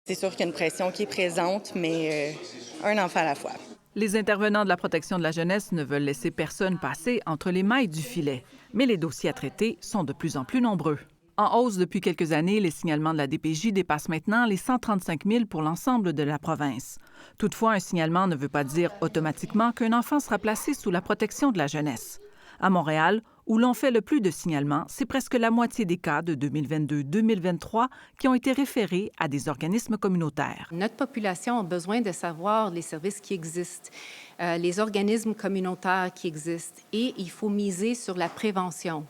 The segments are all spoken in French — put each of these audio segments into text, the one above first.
C'est sûr qu'il y a une pression qui est présente, mais un enfant à la fois. Les intervenants de la protection de la jeunesse ne veulent laisser personne passer entre les mailles du filet. Mais les dossiers à traiter sont de plus en plus nombreux. En hausse depuis quelques années, les signalements de la DPJ dépassent maintenant les 135 000 pour l'ensemble de la province. Toutefois, un signalement ne veut pas dire automatiquement qu'un enfant sera placé sous la protection de la jeunesse. À Montréal, où l'on fait le plus de signalements, c'est presque la moitié des cas de 2022-2023 qui ont été référés à des organismes communautaires. Notre population a besoin de savoir les services qui existent, les organismes communautaires qui existent, et il faut miser sur la prévention.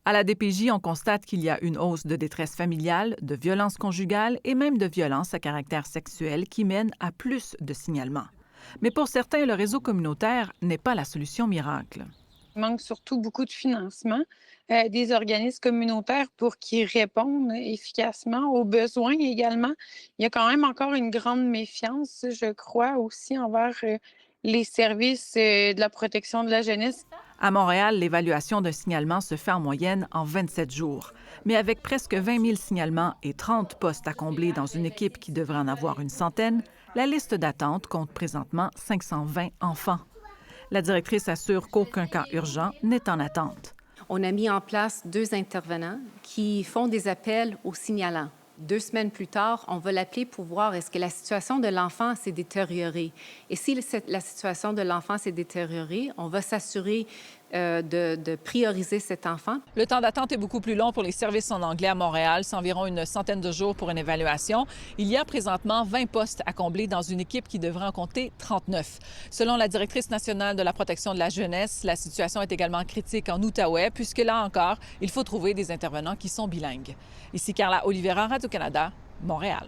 À la DPJ, on constate qu'il y a une hausse de détresse familiale, de violences conjugales et même de violences à caractère sexuel qui mènent à plus de signalements. Mais pour certains, le réseau communautaire n'est pas la solution miracle. Il manque surtout beaucoup de financement des organismes communautaires pour qu'ils répondent efficacement aux besoins également. Il y a quand même encore une grande méfiance, je crois, aussi envers les services de la protection de la jeunesse. À Montréal, l'évaluation d'un signalement se fait en moyenne en 27 jours. Mais avec presque 20 000 signalements et 30 postes à combler dans une équipe qui devrait en avoir une centaine, la liste d'attente compte présentement 520 enfants. La directrice assure qu'aucun cas urgent n'est en attente. On a mis en place 2 intervenants qui font des appels aux signalants. 2 semaines plus tard, on va l'appeler pour voir est-ce que la situation de l'enfant s'est détériorée. Et si la situation de l'enfant s'est détériorée, on va s'assurer de prioriser cet enfant. Le temps d'attente est beaucoup plus long pour les services en anglais à Montréal. C'est environ une centaine de jours pour une évaluation. Il y a présentement 20 postes à combler dans une équipe qui devrait en compter 39. Selon la directrice nationale de la protection de la jeunesse, la situation est également critique en Outaouais, puisque là encore, il faut trouver des intervenants qui sont bilingues. Ici Carla Oliveira, Radio-Canada, Montréal.